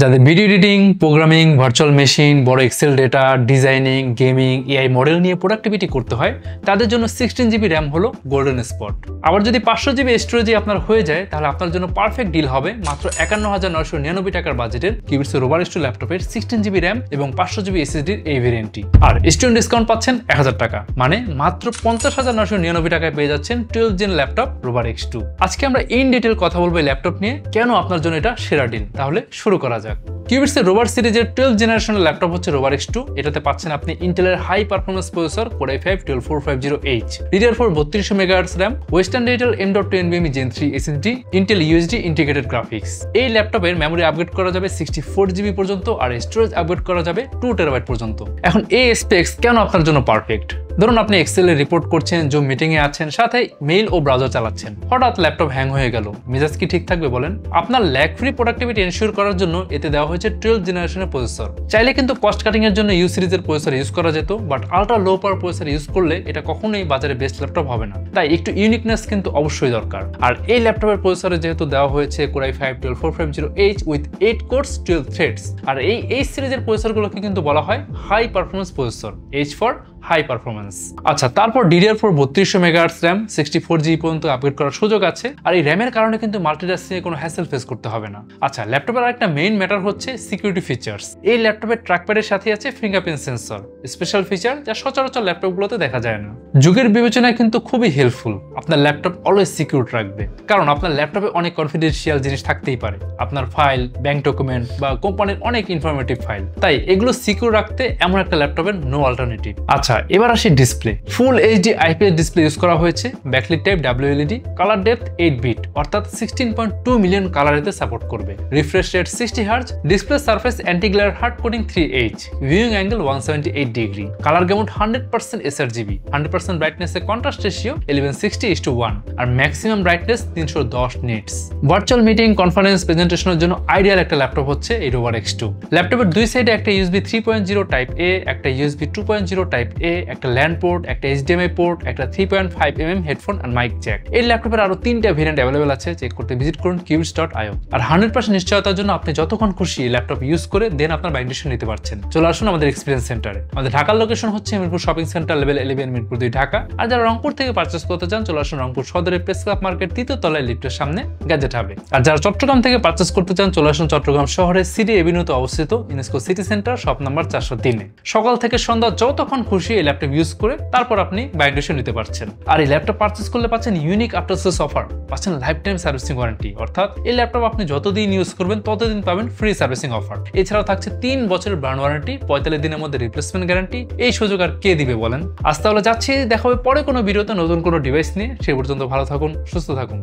যাদের video editing, programming, virtual machine, বড় Excel data, designing, gaming, AI model নিয়ে productivity করতে হয়, তাদের জন্য 16GB র্যাম হলো গোল্ডেন স্পট। আবার যদি 500GB স্টোরেজে আপনার হয়ে যায়, তাহলে আপনার জন্য পারফেক্ট ডিল হবে মাত্র 51,999 টাকার বাজেটের কিউবিটস রোবার X2 ল্যাপটপের 16GB র্যাম এবং 500GB এসএসডির এই ভেরিয়েন্টটি। আর স্টুডেন্ট ডিসকাউন্ট পাচ্ছেন 1000 টাকা, মানে মাত্র 50,999 টাকায় পেয়ে যাচ্ছেন 12 জেন ল্যাপটপ রোবার X2। আজকে আমরা ইন ডিটেল কথা বলবো এই ল্যাপটপ নিয়ে, কেন আপনার জন্য এটা সেরা ডিল। তাহলে শুরু করা যাক। কিউবিটস এর রোবার সিরিজের 12 জেনারেশনের ল্যাপটপ হচ্ছে রোবার X2। এটাতে পাচ্ছেন আপনি ইন্টেলের high performance processor Core i5-12450H, DDR4 3200 MHz RAM, Western Digital M.2 NVMe Gen 3 SSD, Intel UHD integrated graphics. এই ল্যাপটপের মেমোরি আপগ্রেড করা যাবে 64GB পর্যন্ত, আর স্টোরেজ আপগ্রেড করা যাবে 2TB পর্যন্ত। এখন এই স্পেক্স কেন আপনার জন্য পারফেক্ট? ধরুন আপনি এক্সেলে রিপোর্ট করছেন, জুম মিটিং এ আছেন, সাথে মেইল ও ব্রাউজার চালাচ্ছেন, হঠাৎ ল্যাপটপ হ্যাং হয়ে গেল, মেজাজ কি ঠিক থাকবে বলেন? আপনার ল্যাগ ফ্রি প্রোডাক্টিভিটি এনশিওর করার জন্য এতে দেওয়া হয়েছে 12 জেনারেশনের প্রসেসর। চাইলে কিন্তু কস্ট কাটিং এর জন্য ইউ সিরিজের প্রসেসর ইউজ করা যেত, but ultra low power processor use করলে এটা কখনোই বাজারে বেস্ট ল্যাপটপ হবে না। তাই একটু ইউনিকনেস কিন্তু অবশ্যই দরকার। আর এই ল্যাপটপের প্রসেসরে যেহেতু দেওয়া হয়েছে Core i5-12450H with 8 cores 12 threads, আর এই সিরিজের প্রসেসরগুলোকে কিন্তু বলা হয় high performance processor, H for high performance. আচ্ছা, তারপর DDR4 3200 MHz RAM 64GB পর্যন্ত আপগ্রেড করার সুযোগ আছে, আর এই র্যামের কারণে কিন্তু মাল্টিটাস্কিং এ কোনো হ্যাসেল ফেস করতে হবে না। আচ্ছা, ল্যাপটপের আরেকটা মেইন ম্যাটার হচ্ছে সিকিউরিটি ফিচার্স। এই ল্যাপটপের ট্র্যাকপ্যাডের সাথে আছে ফিঙ্গারপ্রিন্ট সেন্সর, স্পেশাল ফিচার যা সচরাচর ল্যাপটপগুলোতে দেখা যায় না। যুগের বিবেচনায় কিন্তু খুবই হেল্পফুল। আপনার ল্যাপটপ অলওয়েজ সিকিউর রাখবে, কারণ আপনার ল্যাপটপে অনেক কনফিডেন্সিয়াল জিনিস থাকতেই পারে, আপনার ফাইল, ব্যাংক ডকুমেন্ট বা কোম্পানির অনেক ইনফরমেটিভ ফাইল। তাই এগুলো সিকিউর রাখতে এমন একটা ল্যাপটপের নো অল্টারনেটিভ। আচ্ছা, এবার আসি display. Full HD IPS display use করা হয়েছে, backlit type WLED, colour depth 8 bit অর্থাৎ 16.2 মিলিয়ন কালারেতে সাপোর্ট করবে, refresh rate 60Hz, display surface anti glare hard coating 3H, viewing angle 178 degree, colour gamut 100% sRGB, 100% ব্রাইটনেসে contrast ratio 1160:1, আর maximum brightness 310 nits. Virtual meeting, conference, প্রেজেন্টেশনের জন্য ideal একটা laptop হচ্ছে এই রোবার X2। ল্যাপটপের দুই সাইডে একটা USB 3.0 টাইপ A, একটা USB 2.0 টাইপ A, একটা ল্যান্ড পোর্ট, একটা HDMI পোর্ট, একটা 3.5mm হেডফোন আর মাইক জ্যাক। এই ল্যাপটপের আরো 3টা ভেরিয়েন্ট অ্যাভেলেবল আছে, চেক করতে ভিজিট করুন kiwibits.io। আর 100% নিশ্চয়তার জন্য আপনি যতক্ষণ খুশি ল্যাপটপ ইউজ করে দেন আপনার বাইক ডিসিশন নিতে পারছেন। চলে আসুন আমাদের এক্সপিরিয়েন্স সেন্টারে। আমাদের ঢাকার লোকেশন হচ্ছে Mirpur shopping centre level 11, Mirpur 2 Dhaka. আর যারা রংপুর থেকে পারচেস করতে চান, চলে আসুন রংপুর সদরের প্রেস ক্লাব মার্কেট 3য় তলায় লিফটের সামনে গ্যাজেট হাবে। আর যারা চট্টগ্রাম থেকে পারচেস করতে চান, চলে আসুন চট্টগ্রাম শহরের সিডি এভিনিউতে অবস্থিত UNESCO city centre shop number 403-এ। সকাল থেকে সন্ধ্যা যতক্ষণ খুশি এই ল্যাপটপ ইউজ করে তারপর আপনি বাইক ডিসিশন নিতে পারছেন। আর এই ল্যাপটপ পারচেস করলে পাচ্ছেন ইউনিক আফটার সেলস অফার, পাচ্ছেন লাইফ টাইম সার্ভিসিং ওয়ারেন্টি, অর্থাৎ এই ল্যাপটপ আপনি যতদিন ইউজ করবেন ততদিন পাবেন ফ্রি সার্ভিসিং অফার। এছাড়াও থাকছে 3 বছরের ব্র্যান্ড ওয়ারেন্টি, 45 দিনের মধ্যে রিপ্লেসমেন্ট গ্যারান্টি। এই সুযোগ আর কে দিবে বলেন? আজ তাহলে যাচ্ছি, দেখা হবে পরে কোনো ভিডিওতে নতুন কোনো ডিভাইস নিয়ে। সে পর্যন্ত ভালো থাকুন, সুস্থ থাকুন।